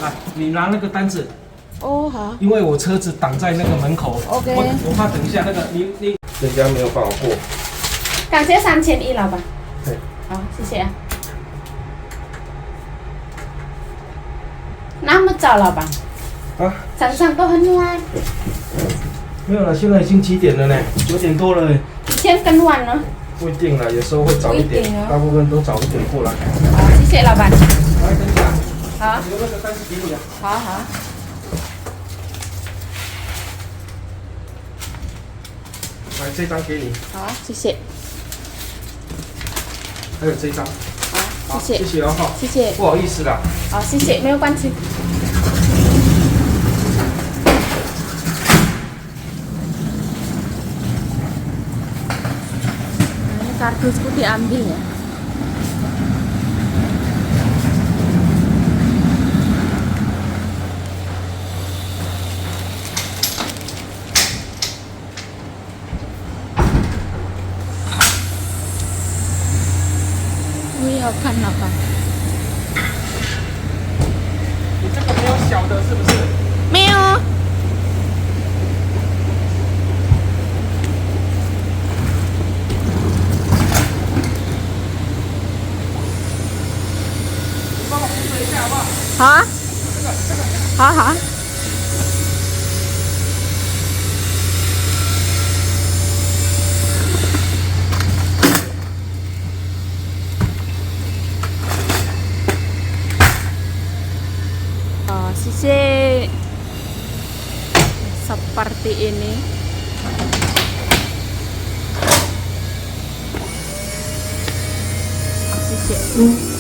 来，你拿那个单子。哦，好。因为我车子挡在那个门口。OK。我怕等一下那个你人家没有办法过。感谢3100老板。对。好，谢谢啊。那么早，老板？啊？早上都很晚。没有了，现在已经几点了呢？9点多了。以前更晚呢。不一定了，有时候会早一点，大部分都早一点过来。好，谢谢老板。来，等一下。好。留那个单子给你啊。好好。来，这张给你。好，谢谢。还有这张。好，谢谢。谢谢哦，哈。谢谢。不好意思啦。好，谢谢，没有关系。Kardusku diambil ya. Wih, akan apa? 你这个没有小的，是不是？没有。好啊，好好。Oh, sisi seperti ini. Sisi.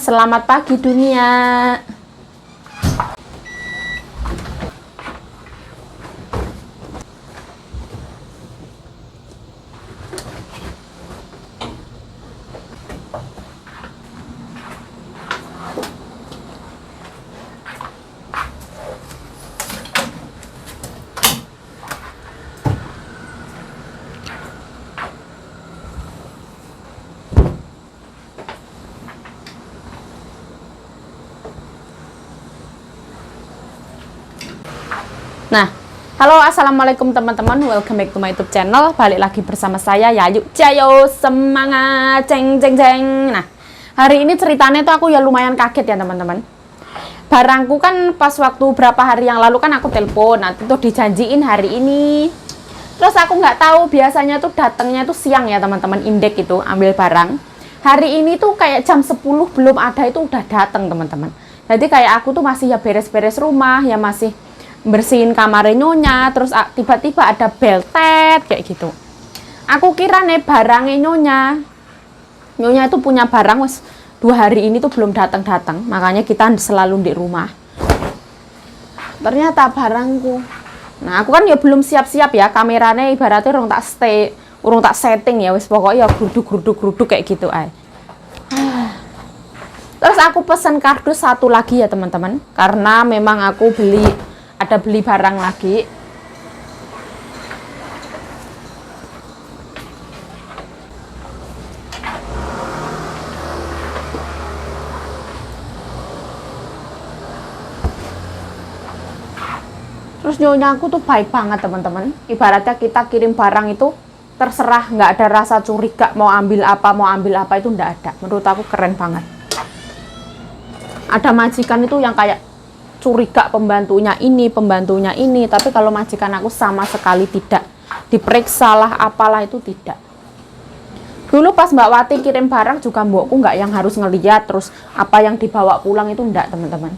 Selamat pagi dunia. Nah, halo assalamualaikum teman-teman, welcome back to my YouTube channel. Balik lagi bersama saya Yayu Jayo, semangat ceng ceng ceng. Nah, hari ini ceritanya tuh aku ya lumayan kaget ya teman-teman. Barangku kan pas waktu berapa hari yang lalu kan aku telepon, nanti tuh dijanjiin hari ini. Terus aku nggak tahu, biasanya tuh datangnya tuh siang ya teman-teman, indek itu ambil barang. Hari ini tuh kayak jam 10 belum ada, itu udah datang teman-teman. Jadi kayak aku tuh masih ya beres-beres rumah, ya masih bersihin kamar nyonya, terus tiba-tiba ada beltet kayak gitu. Aku kira nih barangnya nyonya itu punya barang wes 2 hari ini tuh belum datang-datang, makanya kita selalu di rumah. Ternyata barangku. Nah, aku kan ya belum siap-siap ya, kameranya ibaratnya urung tak setting ya, wes pokoknya ya gruduk kayak gitu ay. Terus aku pesen kardus 1 lagi ya teman-teman, karena memang aku ada beli barang lagi. Terus nyonya aku tuh baik banget teman-teman. Ibaratnya kita kirim barang itu terserah, nggak ada rasa curiga mau ambil apa itu nggak ada. Menurut aku keren banget. Ada majikan itu yang kayak curiga pembantunya ini, tapi kalau majikan aku sama sekali tidak diperiksa lah, apalah itu tidak. Dulu pas Mbak Wati kirim barang juga mbokku nggak yang harus ngeliat terus apa yang dibawa pulang itu enggak teman-teman.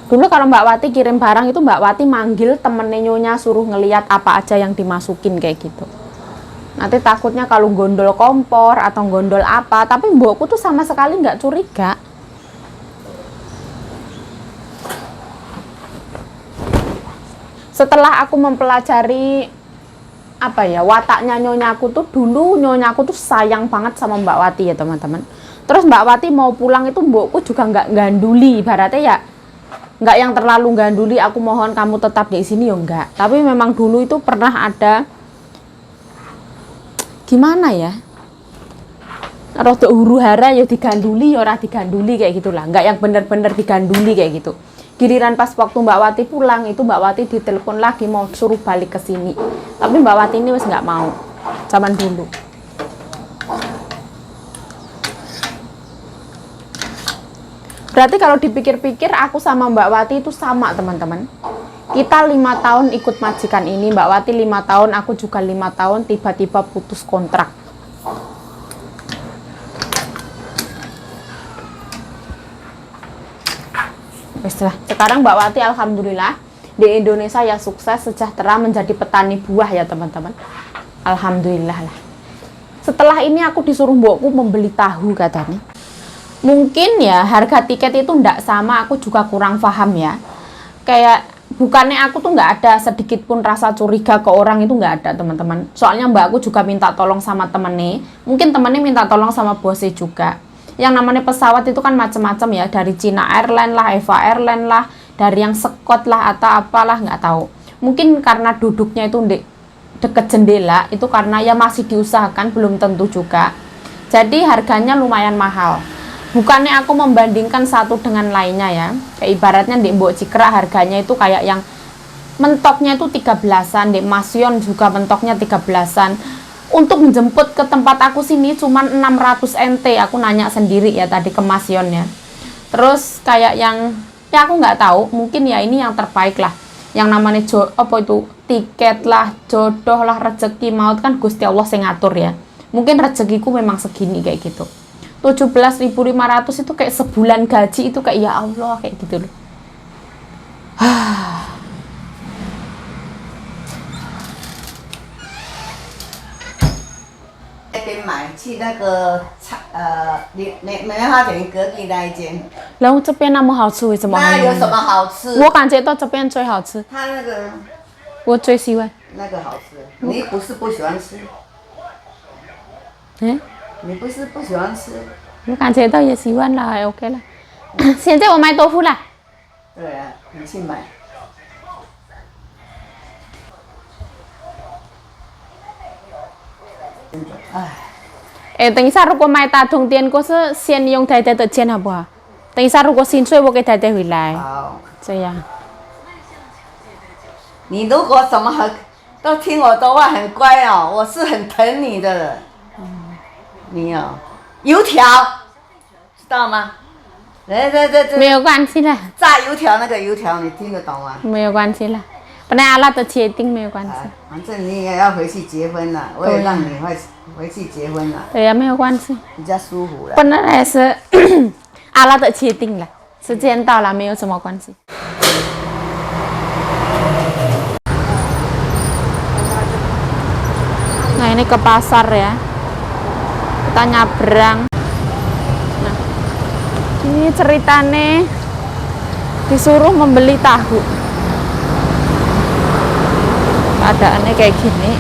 Dulu kalau Mbak Wati kirim barang itu Mbak Wati manggil temennya nyonya suruh ngeliat apa aja yang dimasukin kayak gitu. Nanti takutnya kalau gondol kompor atau gondol apa, tapi mbokku tuh sama sekali nggak curiga. Setelah aku mempelajari apa ya, wataknya nyonyaku tuh, dulu nyonyaku tuh sayang banget sama Mbak Wati ya teman-teman. Terus Mbak Wati mau pulang itu mbokku juga nggak ganduli, ibaratnya ya nggak yang terlalu ganduli, aku mohon kamu tetap di sini ya enggak. Tapi memang dulu itu pernah ada gimana ya, rodo huru hara ya diganduli ya ora diganduli kayak gitulah, nggak yang bener-bener diganduli kayak gitu. Giliran pas waktu Mbak Wati pulang itu Mbak Wati ditelepon lagi mau suruh balik ke sini, tapi Mbak Wati ini wes nggak mau zaman dulu. Berarti kalau dipikir-pikir aku sama Mbak Wati itu sama teman-teman. Kita 5 tahun ikut majikan ini, Mbak Wati 5 tahun, aku juga 5 tahun, tiba-tiba putus kontrak. Sekarang Mbak Wati alhamdulillah di Indonesia ya sukses, sejahtera, menjadi petani buah ya teman-teman. Alhamdulillah lah. Setelah ini aku disuruh mbokku membeli tahu katanya. Mungkin ya harga tiket itu ndak sama, aku juga kurang paham ya. Kayak bukannya aku tuh nggak ada sedikit pun rasa curiga ke orang, itu nggak ada teman-teman. Soalnya mbakku juga minta tolong sama temennya, mungkin temennya minta tolong sama bosnya juga. Yang namanya pesawat itu kan macam-macam ya, dari China Airline lah, Eva Airline lah, dari yang Scott lah atau apalah nggak tahu. Mungkin karena duduknya itu deket jendela, itu karena ya masih diusahakan, belum tentu juga. Jadi harganya lumayan mahal. Bukannya aku membandingkan satu dengan lainnya ya, kayak ibaratnya di Mbok Cikra harganya itu kayak yang mentoknya itu 13-an, di Masion juga mentoknya 13-an. Untuk menjemput ke tempat aku sini cuman 600 NT, aku nanya sendiri ya tadi ke Masion ya. Terus kayak yang ya aku nggak tahu, mungkin ya ini yang terbaik lah. Yang namanya apa itu tiket lah, jodoh lah, rezeki maut kan Gusti Allah yang ngatur ya. Mungkin rezekiku memang segini kayak gitu. 17.500 itu kayak sebulan gaji, itu kayak ya Allah kayak gitu loh. 边买去那个你梅花田隔壁那一间。然后这边那么好吃，为什么还那有什么好吃？我感觉到这边最好吃，他那个我最喜欢。那个好吃，你不是不喜欢吃？嗯，你不是不喜欢吃？我感觉到也喜欢了，还 OK 了。现在我买豆腐了。对啊，你去买。等一下，如果买大同店，我是先用台台的钱好不好？等一下，如果薪水我给台台回来。好。这样。你如果什么都听我的话，很乖哦，我是很疼你的人。你哦，油条，知道吗？对。没有关系啦。炸油条那个油条，你听得懂吗？没有关系啦。本来阿拉的决定没有关系。反正你也要回去结婚了，我也让你回去结婚了。对呀，没有关系。比较舒服了。本来也是阿拉的决定了，时间到了，没有什么关系。Nah ini ke pasar ya, kita nyabrang. Nah ini ceritane disuruh membeli tahu, keadaannya kayak gini.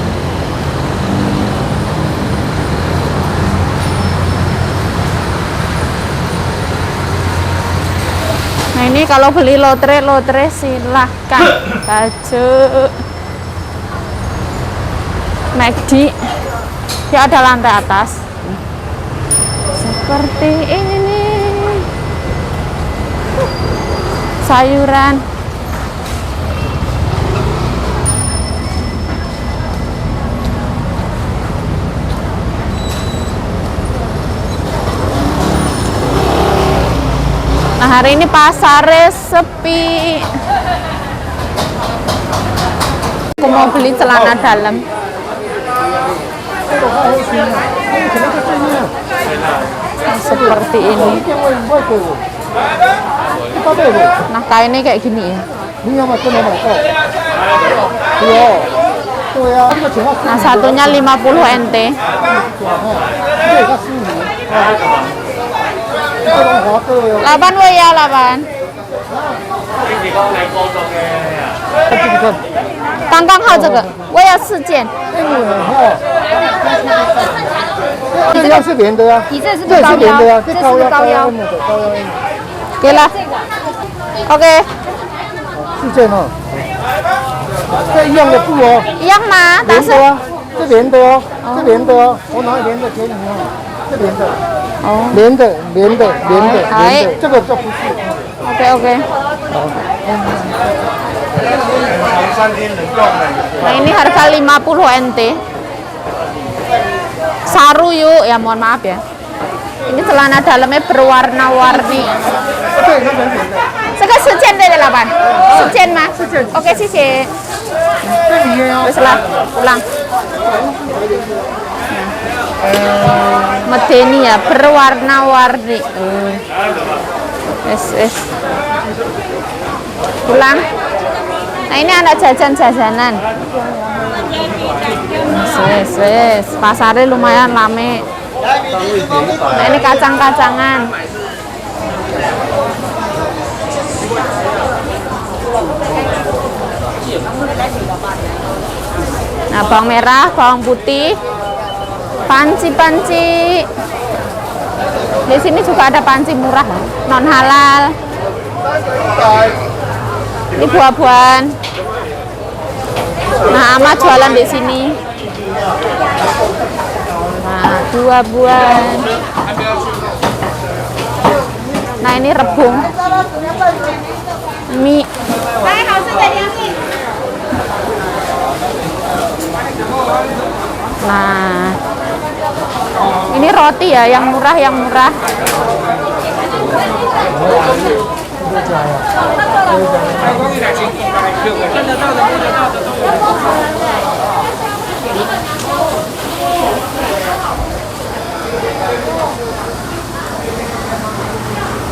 Nah ini kalau beli lotre silahkan baju McD ya, ada lantai atas seperti ini, sayuran. Nah hari ini pasarnya sepi. Aku mau beli celana dalam. Seperti ini. Nah kainnya kayak gini ya. Nah satunya 50 NT. Lapan ya 8. 刚刚好这个，我要4件。这要是连的呀，你这是这高是连的呀，腰，这是高腰。高腰。给了。OK， 4件哦，这一样的布哦，一样吗？但是连的啊，这连的哦，这连的哦，我拿连的给你哦，这连的，哦连的，这个就不是。 ，OK。Nah ini harga 50 NT. Saru yuk, ya mohon maaf ya. Ini celana dalamnya berwarna-warni. Sekarang 4件对的，老板，4件吗？OK， 谢谢。Wes lah, pulang. Medeni ya, berwarna-warni. Wes. Pulang. Nah ini anak jajan-jajanan. Wes. Pasarnya lumayan rame. Nah ini kacang-kacangan. Nah bawang merah, bawang putih, panci. Di sini juga ada panci murah, non halal. Ini buah-buahan. Nah, Ama jualan di sini. Nah, buah-buahan. Nah, ini rebung. Mie. Nah, ini roti ya, yang murah.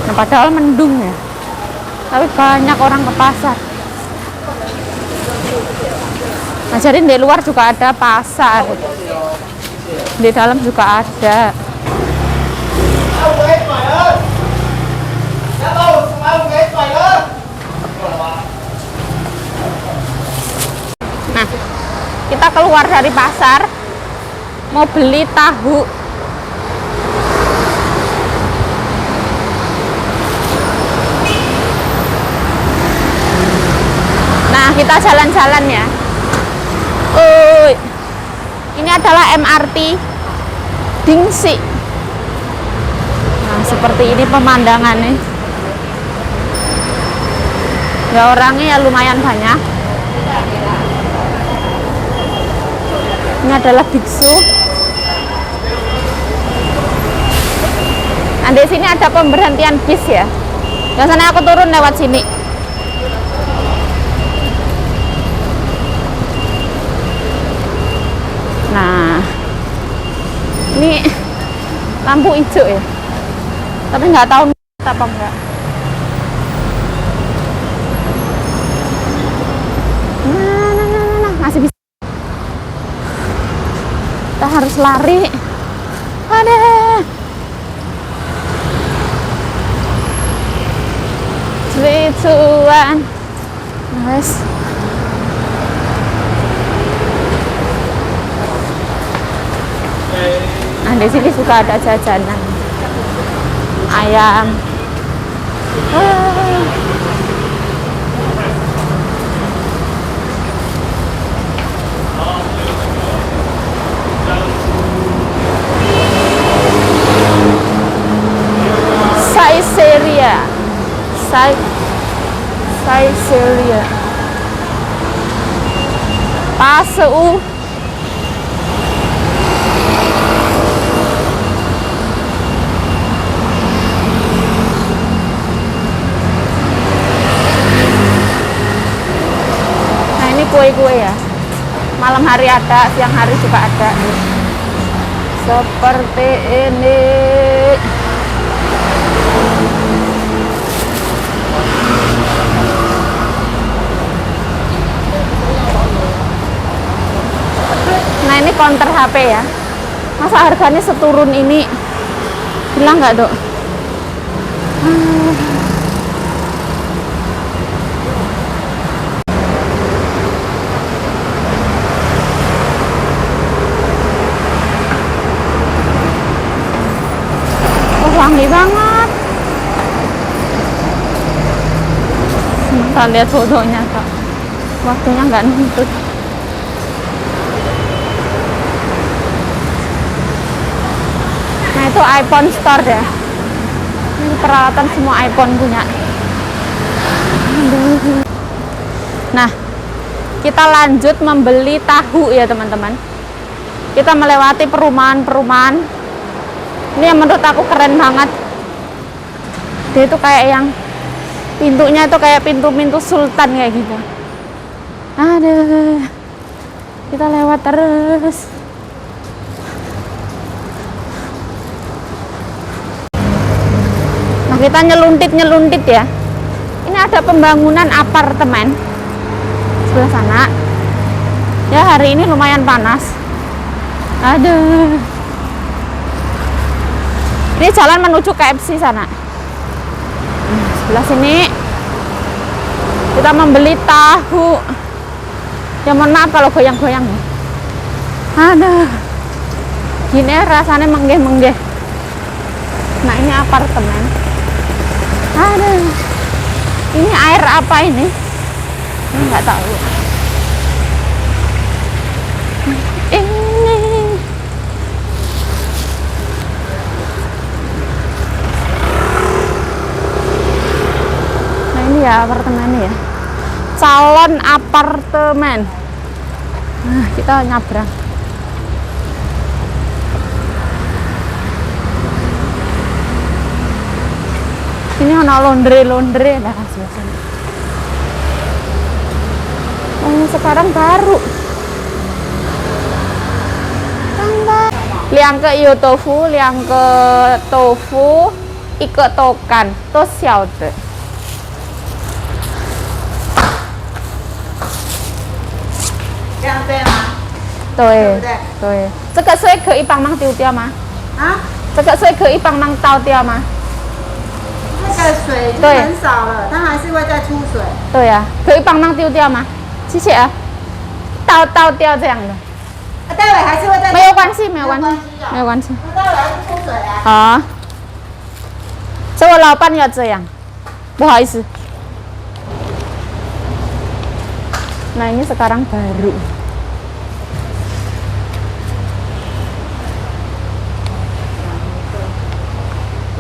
Nah, padahal mendung ya, tapi banyak orang ke pasar. Nah, jadi di luar juga ada pasar, di dalam juga ada. Nah, kita keluar dari pasar mau beli tahu. Nah, kita jalan-jalan ya. Ini adalah MRT Dingsi. Nah, seperti ini pemandangannya. Ya orangnya ya lumayan banyak. Ini adalah biksu. Nah, di sini ada pemberhentian bis ya. Biasanya aku turun lewat sini. Nah, ini lampu hijau ya. Tapi nggak tahu apa enggak. Nah, masih bisa. Kita harus lari. Ada. Cuan. Nice. Nah, di sini juga ada jajanan ayam. Saizeriya. Paseu. Kue-kue ya, malam hari ada, siang hari juga ada. Seperti ini. Nah ini counter HP ya. Masa harganya seturun ini? Bilang nggak dok? bisa lihat fotonya kak. Waktunya nggak nuntut. Nah itu iPhone Store ya. Ini peralatan semua iPhone punya. Nah, kita lanjut membeli tahu ya teman-teman. Kita melewati perumahan-perumahan. Ini yang menurut aku keren banget. Dia itu kayak yang pintunya itu kayak pintu-pintu sultan kayak gitu. Aduh, kita lewat terus. Nah kita nyeluntit ya. Ini ada pembangunan apartemen sebelah sana. Ya hari ini lumayan panas. Aduh. Ini jalan menuju KFC sana. Sebelah sini kita membeli tahu. Ya mohon maaf kalau goyang-goyang ya. Aduh. Gini rasanya menggeh-menggeh. Nah ini apartemen. Aduh. Ini air apa ini? Ini nggak tahu. Ini. Nah ini ya apartemennya ya. Calon apartemen. Nah kita nyabrang. Ini ada laundry nah suasana. Oh sekarang baru. Liang ke iyo tofu, liang ke tofu, ike tokan, to xiao de. 这样对吗？对对不对？对，这个水可以帮忙丢掉吗？啊，这个水可以帮忙倒掉吗？那个水就对很少了，它还是会再出水。对呀、可以帮忙丢掉吗？谢谢啊，倒掉这样的，待会还是会再没有关系，没有关系，没有关系。那待会还是出水啊。好，这我老板要这样，不好意思。Nah ini sekarang baru.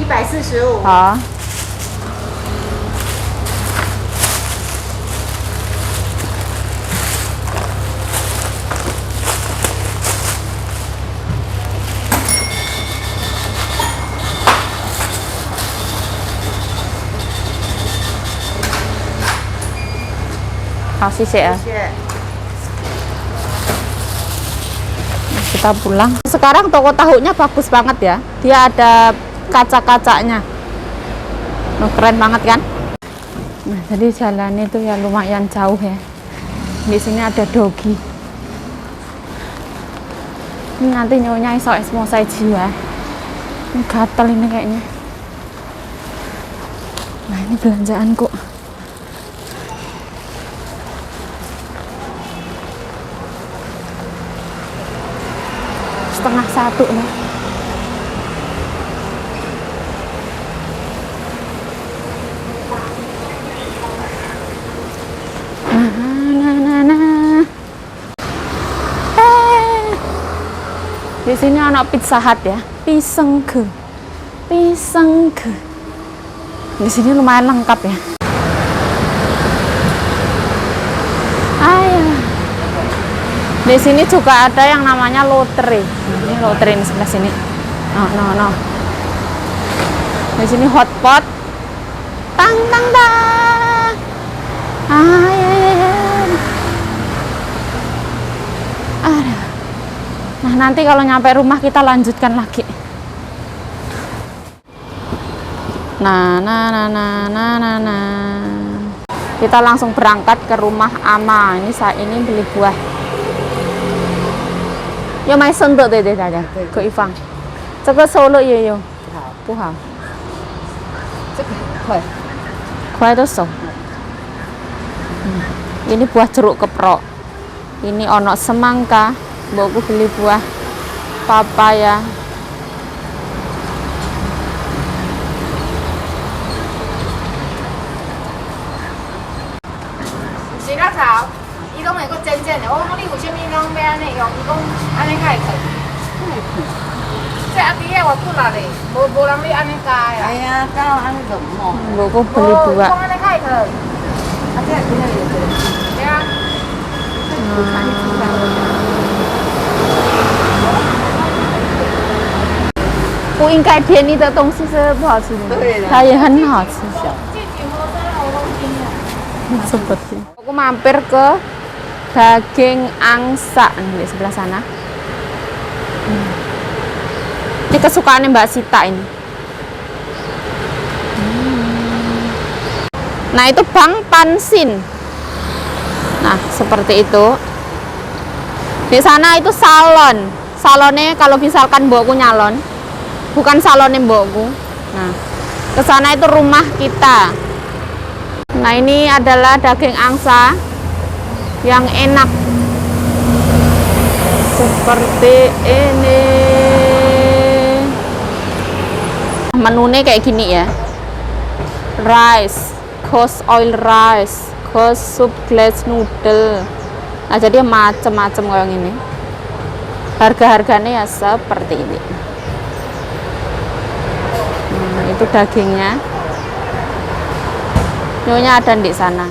$145。好。好，谢谢啊。谢谢。 Kita pulang. Sekarang toko tahunya bagus banget ya. Dia ada kaca-kacanya. Loh, keren banget kan? Nah, jadi jalan itu ya lumayan jauh ya. Di sini ada dogi. Ini nanti nyonya esok mau saya jiwa. Ini gatel ini kayaknya. Nah, ini belanjaanku. Setengah satu loh. Di sini ada Pizza Hut ya, pisang ke. Di sini lumayan lengkap ya. Ayo. Di sini juga ada yang namanya lotre. Ini lotre ini sebelah sini. No. Di sini hotpot. Tang. Aduh. Nah, nanti kalau nyampe rumah kita lanjutkan lagi. Nah. Kita langsung berangkat ke rumah Ama. Ini saat ini beli buah. 要买生的对大家可以放，这个熟了也有，不好，这个快。快都熟。Ini buah jeruk keprok. Ini ono semangka, mbokku beli buah papaya. 的，我讲你有啥物拢要安尼用，伊讲安尼较会去。这阿弟个我不啦嘞，无人咧安尼加呀。哎呀，刚好安尼就冇。 Buku beli 讲 dua. 安尼较会去。啊，这边有个。对啊。 不应该便宜的东西是不好吃的，对的它也很好吃。Seperti. Aku mampir ke daging angsa di sebelah sana. Ini kesukaannya Mbak Sita ini. Nah itu Bang Pansin. Nah seperti itu. Di sana itu salon. Salonnya kalau misalkan mbokku nyalon, bukan salonnya mbokku. Nah ke sana itu rumah kita. Nah ini adalah daging angsa yang enak seperti ini. Menunya kayak gini ya. Rice, course oil rice, course soup glaze noodle. Nah jadi macam-macam kayak gini. Harga-harganya ya seperti ini. Nah, itu dagingnya. Nyonya ada di sana.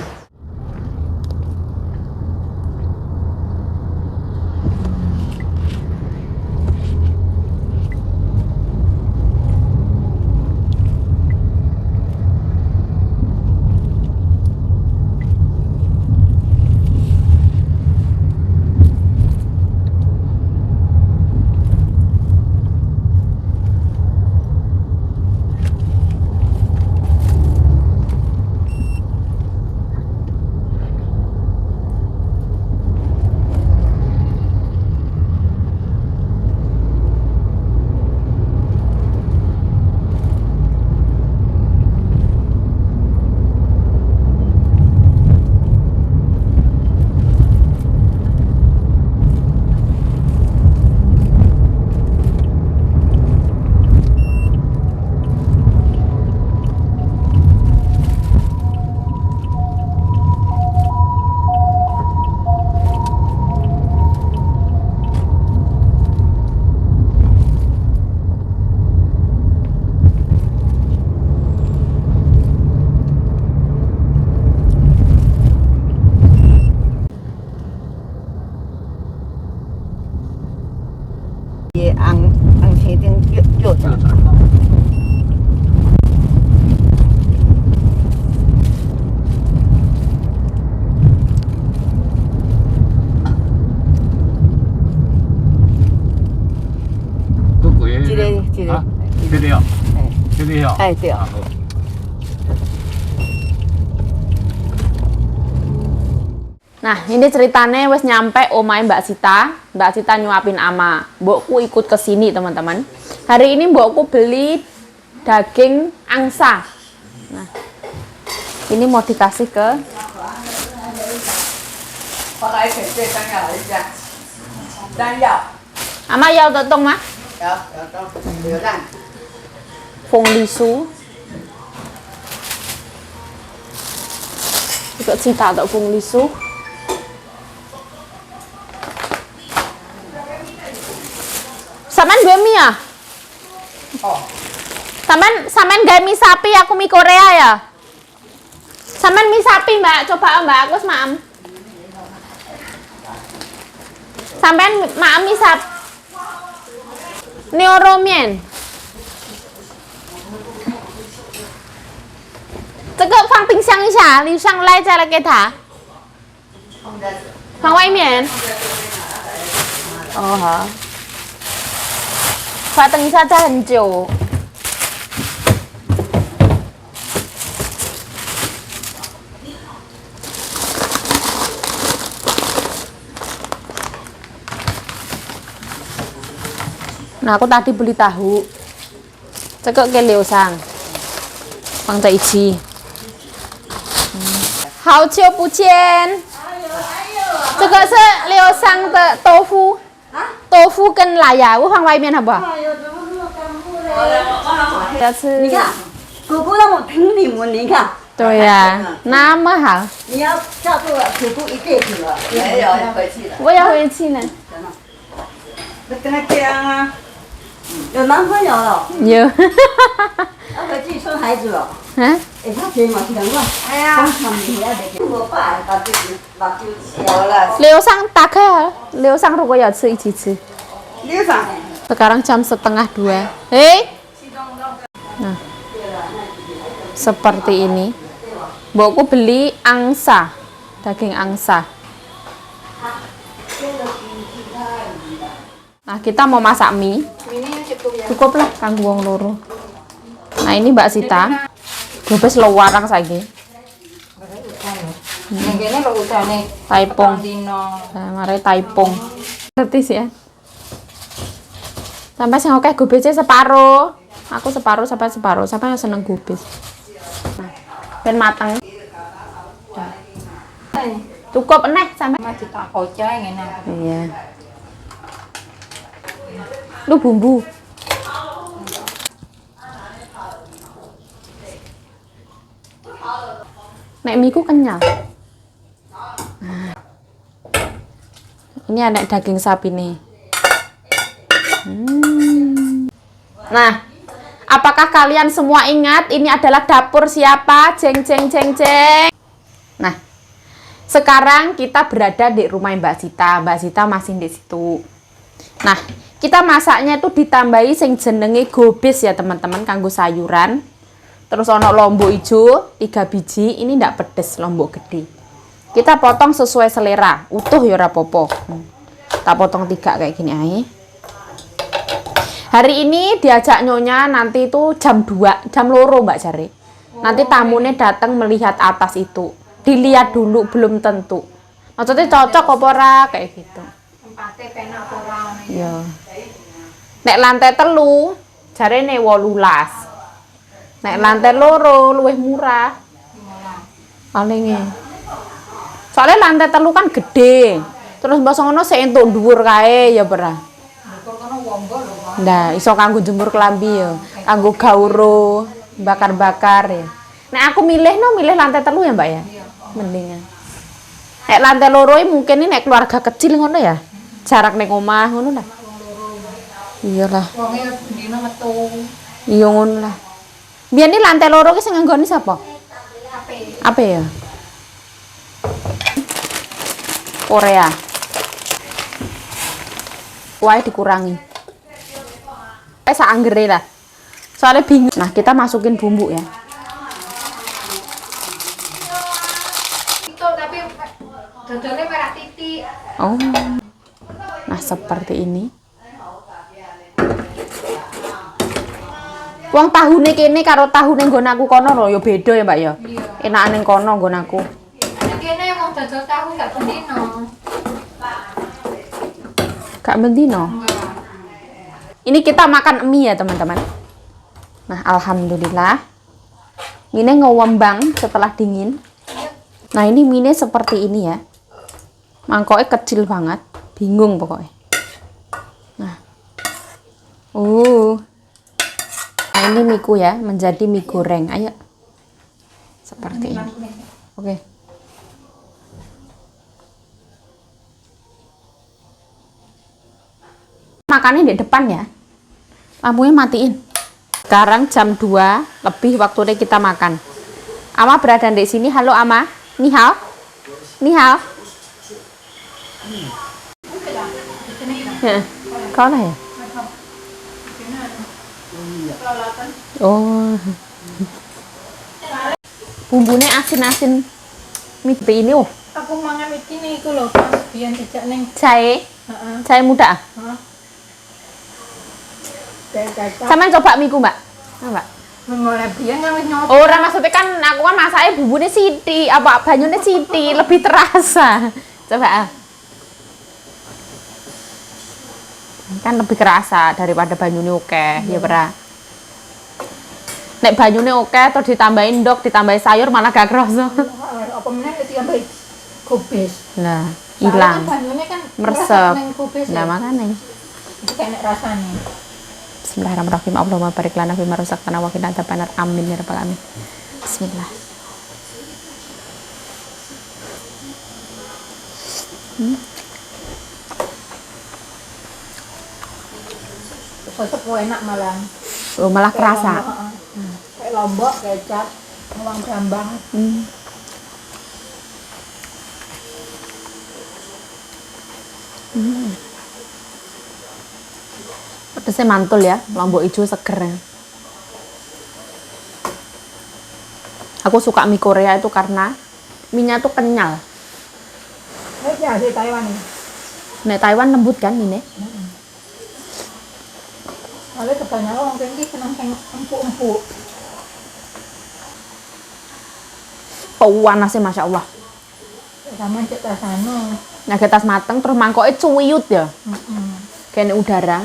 Eh,对。 Nah, ini ceritanya wes nyampe omahe Mbak Sita. Mbak Sita nyuapin ama. Mbokku ikut ke sini, teman-teman. Hari ini mbokku beli daging angsa. Nah, ini mau dikasih ke Ama yao de dong mah? Fong li su. Juga Sita de fong li su. Saman gue mie ya? Saman gak mie sapi, aku mie Korea ya? Saman mie sapi mbak, coba mbak, aku maam. Saman maam mie sapi. Neuro mian. 这个放冰箱一下，你上来再来给他。放外面。哦好。 快等一下，再很久。Nah, aku tadi beli tahu. 这个给刘sang，放在一起。好久不见。这个是刘sang的豆腐。 豆腐跟辣芽，我放外面好不好？要吃。你看，姑姑让我评你们，你看对呀，那么好，你要叫住了，主顾一辈子了，没有要回去了。我要回去呢。那跟他这样啊，有男朋友了，有，要回去生孩子了。啊，哎，他钱嘛是两万，哎呀，我爸把自己把就小了。刘sang打开啊，刘sang 如果要吃一起吃。刘上， Sekarang jam 1:30. Hei. Nah, seperti ini. Mbokku beli angsa, daging angsa. Nah, kita mau masak mie. ini cukup ya. Cukup lah kanggo wong loro. Nah, ini Mbak Sita. Gobes lewarang saiki. Yang kene lo udah nih. Taipong. Dino. Nah, mari taipong. Ngerti sih ya. Sampai sing akeh gobesnya separuh. Aku separuh sampai separuh. Sampai yang seneng gobes. Nah, ben mateng. Cukup neh sampai. Masih tak kocai ngene. Iya. Lu bumbu. Nek miku kenyal. Nah. Ini ada daging sapi nih. Nah, apakah kalian semua ingat ini adalah dapur siapa? Jeng jeng jeng jeng. Nah, sekarang kita berada di rumah Mbak Sita. Mbak Sita masih di situ. Nah, kita masaknya itu ditambahi sing jenenge gobes ya teman-teman, kanggo sayuran. Terus ono lombok ijo 3 biji, ini ndak pedes, lombok gede. Kita potong sesuai selera, utuh ya ora apa-apa. Tak potong 3 kayak gini aja. Hari ini diajak nyonya nanti itu jam 2, jam loro Mbak Jare. Nanti tamunya datang melihat atas itu. Dilihat dulu, belum tentu. Maksudnya cocok apa ora kayak gitu. Tempatnya penak apa ora. Ya. Nek lantai telu, jarene 18. Nek lantai loro luwih murah. Palinge. Soalnya lantai telu kan gede. Terus mbok ngono sik entuk dhuwur kae ya ora. Nah, iso kanggo jemur klambi ya, kanggo gauro, bakar-bakar ya. Nek aku milih lantai telu ya, Mbak ya. Mendingan. Nek lantai loro mungkin ini nek keluarga kecil ngono ya. Jarak nek omah ngono lah. Iyalah. Wonge dino metu. Iya ngono lah. Biyen iki lantai loro ki sing nganggoni sapa? Apa ya? Korea. Wae dikurangi. Saanggere lah. Soalnya bingung. Nah, kita masukin bumbu ya. Itu tapi dodolnya merah titik. Oh. Nah, seperti ini. Wong tahune kene karo tahune nggon aku kono lho ya beda ya, Mbak ya. Enakan ning kono nggon aku. Kene mau dodol tahu gak bendino. Gak bendino. Ini kita makan mie ya, teman-teman. Nah, alhamdulillah. Mie ngewembang setelah dingin. Nah, ini mie seperti ini ya. Mangkoknya kecil banget. Bingung pokoknya. Nah. Nah, ini miku ya, menjadi mie goreng. Ayo. Seperti ini. Oke. Makannya di depan ya. Lampunya matiin. Sekarang jam 2 lebih waktunya kita makan. Ama berada di sini. Halo Ama. Ni hao. Ni hao. Ya. Kau lah ya? Oh. Bumbunya asin-asin. Mie ini oh. Aku mangan iki niku lho, Mas, biyen dijak ning Jahe. Jahe muda. Sampeyan coba miku, Mbak. Nah, Mbak. mulai biyen yang wis nyoba. Ora maksudnya kan aku kan masaknya bumbunya sithik, apa banyune sithik, lebih terasa. Coba. Kan lebih kerasa daripada banyune oke, ya ora. Nek banyune oke terus ditambahin ndok, ditambahin sayur malah gak kerasa. Apa meneh ditambahi gobes. Nah, hilang. Banyune kan Meresep. gobes. Nah, makane. Kayak rasane. Bismillahirrahmanirrahim. Allahumma barik lana fima razaqtana wa qina adzabannar. Amin ya rabbal alamin. Bismillah. Sepo enak malah. Oh, malah kerasa. Kayak lombok, kecap, bawang brambang. Pedasnya mantul ya, lombok hijau seger. Aku suka mie Korea itu karena mie-nya tuh kenyal. Ya, di Taiwan ini. Nek Taiwan lembut kan ini. Soalnya kebanyakan orang tinggi senang yang empuk-empuk. Panasnya Masya Allah. Sama cek tasano. Nah, tas mateng terus mangkoknya cuwiut ya. Kayak udara.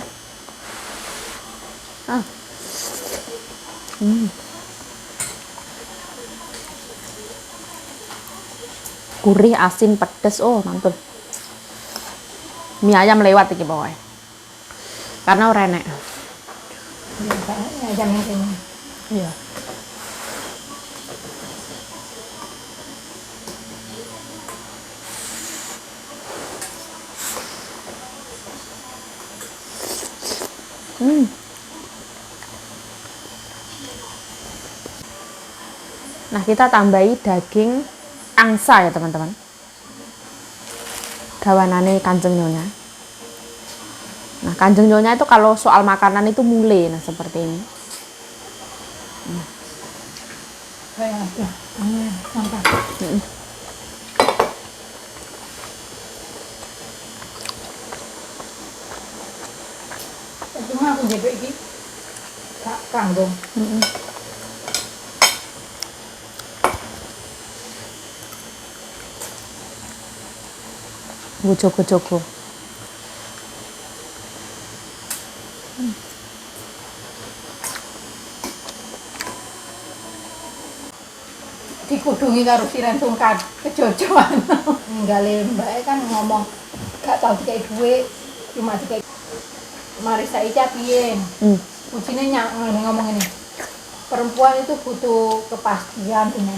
Gurih, asin, pedes, oh mantul. Mie ayam lewat iki pokoknya. Karena ora enek. Biasanya jam ini. Iya. Nah, kita tambahi daging angsa ya teman-teman. Gawanane Kanjeng Nyonya. Nah, Kanjeng Nyonya itu kalau soal makanan itu mule, nah seperti ini. Kayak ada. Mantap. Cuma aku jadi ini tak kanggung. Jogo-jogo. Dikudungi karo Siren Sungkan kejojoan. Ninggale mbake kan ngomong gak tau dikai duit, cuma dikai Marisa Ica piye. Kucine ngomong ini. Perempuan itu butuh kepastian ini.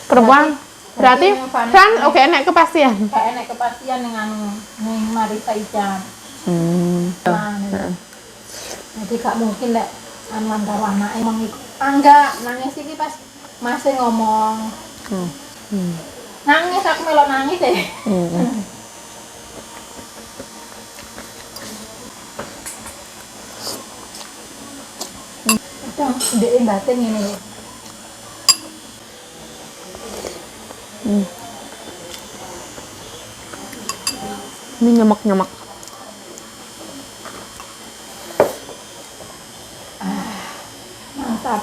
Perempuan berarti kan oke enek kepastian. Gak enek kepastian dengan Marisa Ica. Jadi gak mungkin lek anuan karo anake emang iku. Enggak, nangis iki pas masih ngomong. Nangis aku melok nangis deh. Udah, ndek batin ngene lho. Ini nyemek-nyemek. Mantap.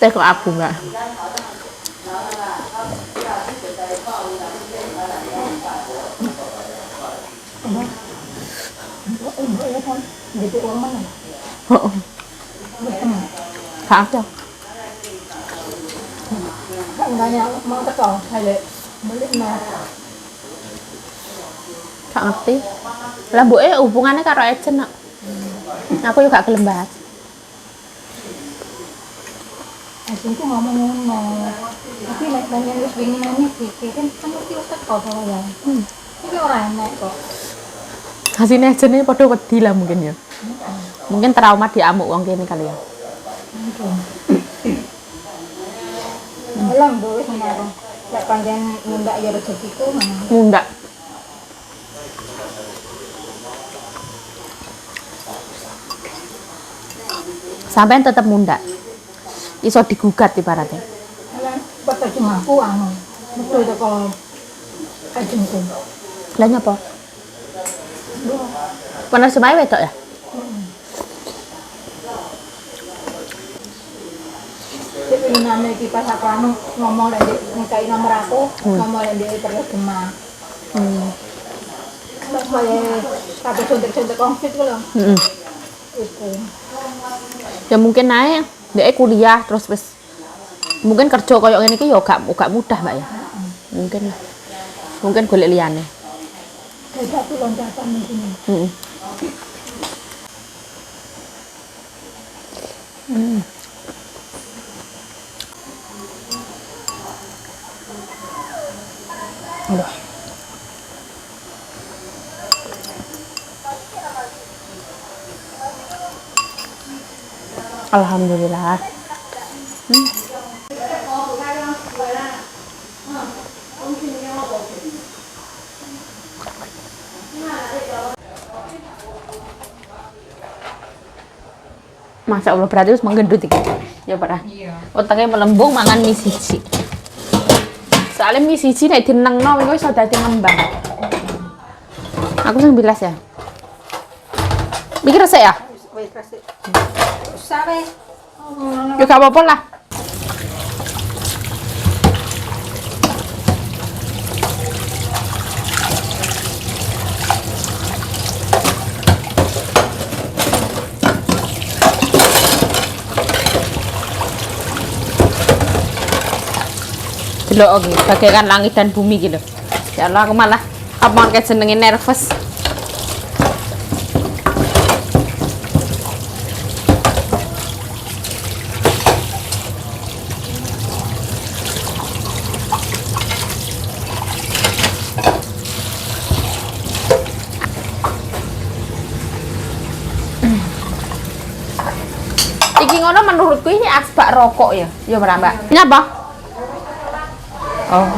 Teh kok abu enggak? Ya kan, jadi uang mana? Gak ada. Enggaknya mau teko, hele beli nah. Gak ngerti. Lah mbuke hubungannya karo Ejen kok. Aku juga gak gelem bahas. Aku ngomong ngono. Tapi lek banyak wis wingi nangis pikirin kan mesti wis teko to ya. Iki ora enak kok. Kasine Ejen padha wedi lah mungkin ya. Mungkin trauma diamuk wong kene kali ya. Elang do wis ngono. Lek panjang ngundak ya rezekiku ngono. Mundak. Sampai tetap mundak. Iso digugat ibaratnya. Elang peterjemahku anu. Betul teko ajengku. Lah nyapa? Penerjemahnya wedok ya? Jadi name iki pas aku anu ngomong lek nikahi nomor aku, ngomong lek dia terjemah. Terus saya kabeh contek-contek konflik ku lho. Itu. Ya mungkin naik, dia kuliah terus wis mungkin kerja koyo ngene iki ya gak mudah, Mbak ya. Mungkin golek liyane. ada satu loncatan di sini. Aduh. Alhamdulillah. Masya Allah, berarti harus menggendut iki. Ya pernah. Otaknya melembung mangan mie siji. Soalnya mie siji nek dinengno iku iso dadi ngembang. Aku sing bilas ya. Mikir resik ya? Sampai Ya gak apa-apa lah. Delok oke, bagaikan langit dan bumi gitu. Ya Allah, aku malah apa kayak jenenge nervous. Iki ngono menurutku ini asbak rokok ya. Ya ora, Mbak. Ini apa? Oh.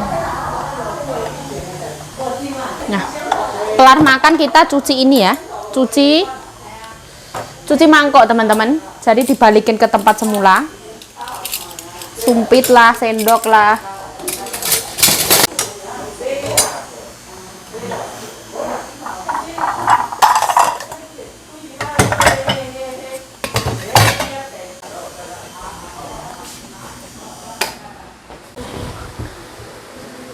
Nah, kelar makan kita cuci ini ya. Cuci mangkok, teman-teman. Jadi dibalikin ke tempat semula. Sumpit lah, sendok lah.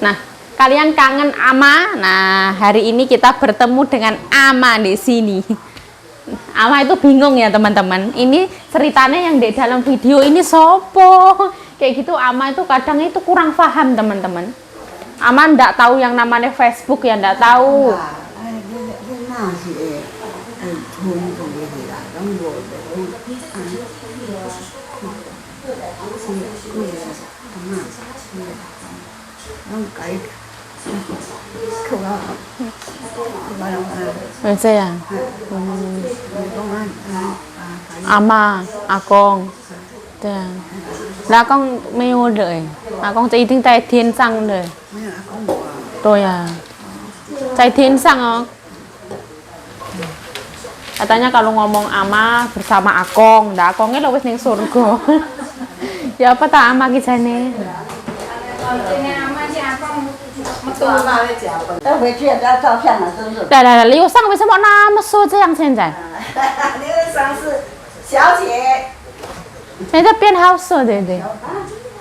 Nah, kalian kangen Ama? Nah, hari ini kita bertemu dengan Ama di sini. Ama itu bingung ya, teman-teman. Ini ceritanya yang di dalam video ini sopo. Kayak gitu, Ama itu kadang itu kurang paham, teman-teman. Ama ndak tahu yang namanya Facebook ya, ndak tahu. Saya Ama, Akong, là con mêu rồi, con chạy thiên tai thiên sang rồi, rồi à, chạy thiên sang không? Katanya kalau ngomong Ama bersama Akong, dah Akongnya lo wis ning surga. Ya apa tak Ama kisahnya?来，离我上为什么那么瘦这样？现在？刘桑是小姐，现在变好瘦，对对，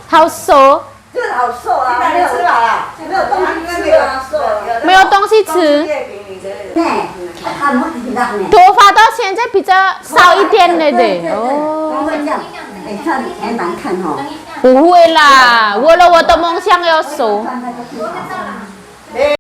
好瘦，就是好瘦啊，没有吃饱了，没有东西吃了，没有东西吃，头发到现在比较少一点，对对。哦。很难看哈。不会啦，为了我的梦想要瘦。